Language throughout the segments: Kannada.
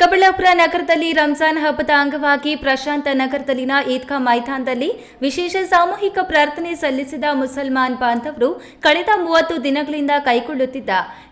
ಚಿಕ್ಕಬಳ್ಳಾಪುರ ನಗರದಲ್ಲಿ ರಂಜಾನ್ ಹಬ್ಬದ ಅಂಗವಾಗಿ ಪ್ರಶಾಂತ ನಗರದಲ್ಲಿನ ಈದ್ಗಾ ಮೈದಾನದಲ್ಲಿ ವಿಶೇಷ ಸಾಮೂಹಿಕ ಪ್ರಾರ್ಥನೆ ಸಲ್ಲಿಸಿದ ಮುಸಲ್ಮಾನ್ ಬಾಂಧವರು ಕಳೆದ 30 ದಿನಗಳಿಂದ ಕೈಗೊಳ್ಳುತ್ತಿದ್ದ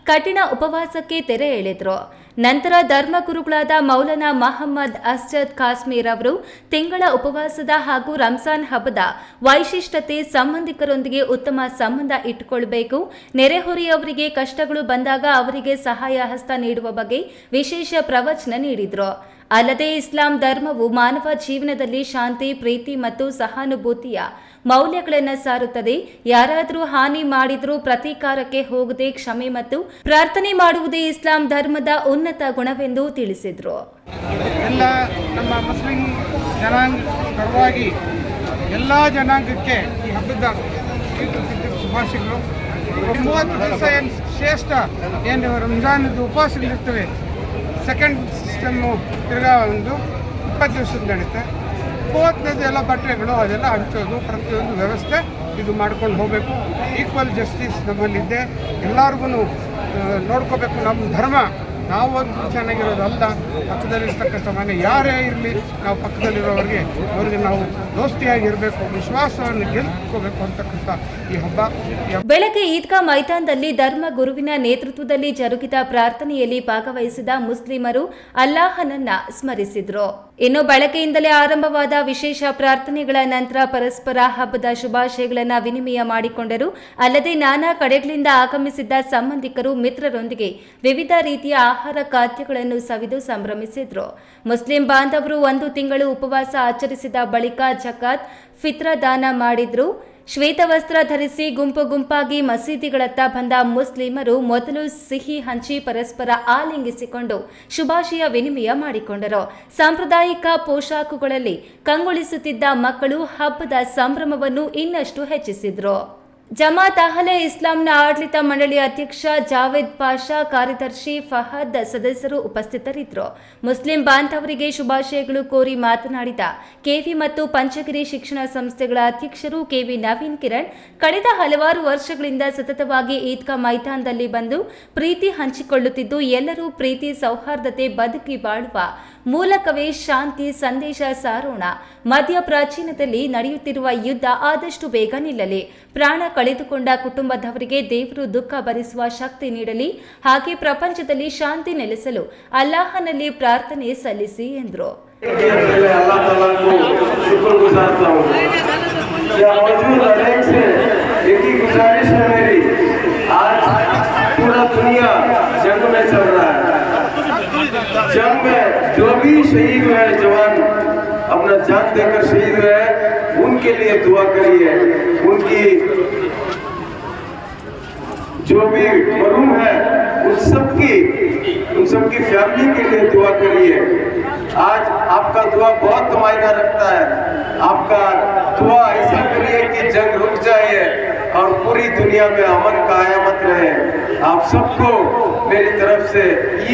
ಕಠಿಣ ಉಪವಾಸಕ್ಕೆ ತೆರೆ ಎಳೆದರು. ನಂತರ ಧರ್ಮಗುರುಗಳಾದ ಮೌಲಾನಾ ಮಹಮ್ಮದ್ ಅಸ್ಜದ್ ಕಾಶ್ಮೀರ್ ಅವರು ತಿಂಗಳ ಉಪವಾಸದ ಹಾಗೂ ರಂಜಾನ್ ಹಬ್ಬದ ವೈಶಿಷ್ಟ್ಯತೆ, ಸಂಬಂಧಿಕರೊಂದಿಗೆ ಉತ್ತಮ ಸಂಬಂಧ ಇಟ್ಟುಕೊಳ್ಳಬೇಕು, ನೆರೆಹೊರೆಯವರಿಗೆ ಕಷ್ಟಗಳು ಬಂದಾಗ ಅವರಿಗೆ ಸಹಾಯ ಹಸ್ತ ನೀಡುವ ಬಗ್ಗೆ ವಿಶೇಷ ಪ್ರವಚನ ನೀಡಿದರು. ಅಲ್ಲದೆ ಇಸ್ಲಾಂ ಧರ್ಮವು ಮಾನವ ಜೀವನದಲ್ಲಿ ಶಾಂತಿ, ಪ್ರೀತಿ ಮತ್ತು ಸಹಾನುಭೂತಿಯ ಮೌಲ್ಯಗಳನ್ನು ಸಾರುತ್ತದೆ. ಯಾರಾದರೂ ಹಾನಿ ಮಾಡಿದರೂ ಪ್ರತೀಕಾರಕ್ಕೆ ಹೋಗದೆ ಕ್ಷಮೆ ಮತ್ತು ಪ್ರಾರ್ಥನೆ ಮಾಡುವುದೇ ಇಸ್ಲಾಂ ಧರ್ಮದ ಉನ್ನತ ಗುಣವೆಂದು ತಿಳಿಸಿದರು. ಎಲ್ಲ ನಮ್ಮ ಮುಸ್ಲಿಂ ಜನಾಂಗ ಪರವಾಗಿ ಎಲ್ಲ ಜನಾಂಗಕ್ಕೆ ಈ ಹಬ್ಬದ ಶುಭಾಶಯಗಳು. 30 ದಿವಸ ಏನು ಶ್ರೇಷ್ಠ ಏನು ರಂಜಾನದ ಉಪವಾಸಗಳಿರ್ತವೆ, ಸೆಕೆಂಡ್ ಸಿಸ್ಟಮ್ಮು ತಿರ್ಗಾ ಒಂದು 20 ದಿವಸದ ನಡೀತೆ. 30 ಎಲ್ಲ ಬಟ್ಟೆಗಳು ಅದೆಲ್ಲ ಹಂಚೋದು, ಪ್ರತಿಯೊಂದು ವ್ಯವಸ್ಥೆ ಇದು ಮಾಡ್ಕೊಂಡು ಹೋಗಬೇಕು. ಈಕ್ವಲ್ ಜಸ್ಟಿಸ್ ನಮ್ಮಲ್ಲಿದೆ, ಎಲ್ಲರಿಗೂ ನೋಡ್ಕೋಬೇಕು. ನಮ್ಮ ಧರ್ಮ ನಾವು ಒಂದು ಚೆನ್ನಾಗಿರೋದಲ್ಲ, ಪಕ್ಕದಲ್ಲಿರ್ತಕ್ಕಂಥ ಮನೆ ಯಾರೇ ಇರಲಿ ನಾವು ಪಕ್ಕದಲ್ಲಿರೋರಿಗೆ ಅವರಿಗೆ ನಾವು ದೋಸ್ತಿಯಾಗಿರಬೇಕು, ವಿಶ್ವಾಸವನ್ನು ಗೆಲ್ಕೋಬೇಕು ಅಂತಕ್ಕಂಥ ಈ ಹಬ್ಬ. ಬೆಳಗ್ಗೆ ಈದ್ಗಾ ಮೈದಾನದಲ್ಲಿ ಧರ್ಮ ಗುರುವಿನ ನೇತೃತ್ವದಲ್ಲಿ ಜರುಗಿದ ಪ್ರಾರ್ಥನೆಯಲ್ಲಿ ಭಾಗವಹಿಸಿದ ಮುಸ್ಲಿಮರು ಅಲ್ಲಾಹನನ್ನ ಸ್ಮರಿಸಿದ್ರು. ಇನ್ನು ಬೆಳಗ್ಗೆಯಿಂದಲೇ ಆರಂಭವಾದ ವಿಶೇಷ ಪ್ರಾರ್ಥನೆಗಳ ನಂತರ ಪರಸ್ಪರ ಹಬ್ಬದ ಶುಭಾಶಯಗಳನ್ನು ವಿನಿಮಯ ಮಾಡಿಕೊಂಡರು. ಅಲ್ಲದೆ ನಾನಾ ಕಡೆಗಳಿಂದ ಆಗಮಿಸಿದ್ದ ಸಂಬಂಧಿಕರು, ಮಿತ್ರರೊಂದಿಗೆ ವಿವಿಧ ರೀತಿಯ ಆಹಾರ ಖಾದ್ಯಗಳನ್ನು ಸವಿದು ಸಂಭ್ರಮಿಸಿದ್ರು. ಮುಸ್ಲಿಂ ಬಾಂಧವರು 1 ತಿಂಗಳು ಉಪವಾಸ ಆಚರಿಸಿದ ಬಳಿಕ ಜಕಾತ್, ಫಿತ್ರ ದಾನ ಮಾಡಿದ್ರು. ಶ್ವೇತವಸ್ತ್ರ ಧರಿಸಿ ಗುಂಪು ಗುಂಪಾಗಿ ಮಸೀದಿಗಳತ್ತ ಬಂದ ಮುಸ್ಲಿಮರು ಮೊದಲು ಸಿಹಿ ಹಂಚಿ ಪರಸ್ಪರ ಆಲಿಂಗಿಸಿಕೊಂಡು ಶುಭಾಶಯ ವಿನಿಮಯ ಮಾಡಿಕೊಂಡರು. ಸಾಂಪ್ರದಾಯಿಕ ಪೋಷಾಕುಗಳಲ್ಲಿ ಕಂಗೊಳಿಸುತ್ತಿದ್ದ ಮಕ್ಕಳು ಹಬ್ಬದ ಸಂಭ್ರಮವನ್ನು ಇನ್ನಷ್ಟು ಹೆಚ್ಚಿಸಿದ್ರು. ಜಮಾತ್ ಅಹ್ಲೆ ಇಸ್ಲಾಂನ ಆಡಳಿತ ಮಂಡಳಿ ಅಧ್ಯಕ್ಷ ಜಾವೇದ್ ಪಾಷಾ, ಕಾರ್ಯದರ್ಶಿ ಫಹದ್ ಸದಸ್ಯರು ಉಪಸ್ಥಿತರಿದ್ದರು. ಮುಸ್ಲಿಂ ಬಾಂಧವರಿಗೆ ಶುಭಾಶಯಗಳು ಕೋರಿ ಮಾತನಾಡಿದ ಕೆವಿ ಮತ್ತು ಪಂಚಗಿರಿ ಶಿಕ್ಷಣ ಸಂಸ್ಥೆಗಳ ಅಧ್ಯಕ್ಷರು ಕೆವಿ ನವೀನ್ ಕಿರಣ್, ಕಳೆದ ಹಲವಾರು ವರ್ಷಗಳಿಂದ ಸತತವಾಗಿ ಈದ್ಗಾ ಮೈದಾನದಲ್ಲಿ ಬಂದು ಪ್ರೀತಿ ಹಂಚಿಕೊಳ್ಳುತ್ತಿದ್ದು, ಎಲ್ಲರೂ ಪ್ರೀತಿ ಸೌಹಾರ್ದತೆ ಬದುಕಿ ಬಾಳುವ ಮೂಲಕವೇ ಶಾಂತಿ ಸಂದೇಶ ಸಾರೋಣ. ಮಧ್ಯ ಪ್ರಾಚೀನದಲ್ಲಿ ನಡೆಯುತ್ತಿರುವ ಯುದ್ಧ ಆದಷ್ಟು ಬೇಗ ನಿಲ್ಲಲಿ. ಪ್ರಾಣ ಕಳೆದುಕೊಂಡ ಕುಟುಂಬದವರಿಗೆ ದೇವರು ದುಃಖ ಭರಿಸುವ ಶಕ್ತಿ ನೀಡಲಿ. ಹಾಗೆ ಪ್ರಪಂಚದಲ್ಲಿ ಶಾಂತಿ ನೆಲೆಸಲು ಅಲ್ಲಾಹನಲ್ಲಿ ಪ್ರಾರ್ಥನೆ ಸಲ್ಲಿಸಿ ಎಂದರು. जंग में जो भी शहीद हुए जवान, अपना जान देकर शहीद हुए, उनके लिए दुआ करिए. उनकी जो भी मरूम है उन सबकी फैमिली के लिए दुआ करिए. आज आपका दुआ बहुत मायना रखता है. आपका दुआ ऐसा करिए कि जंग रुक जाए और पूरी दुनिया में अमन कायमत रहे. आप सबको मेरी तरफ से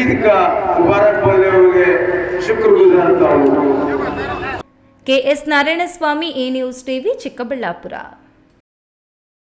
ईद का मुबारक बोलने हुए शुक्रगुजार हूँ. ಕೆಎಸ್ ನಾರಾಯಣಸ್ವಾಮಿ, ಈ ನ್ಯೂಸ್ ಟಿವಿ, ಚಿಕ್ಕಬಳ್ಳಾಪುರ.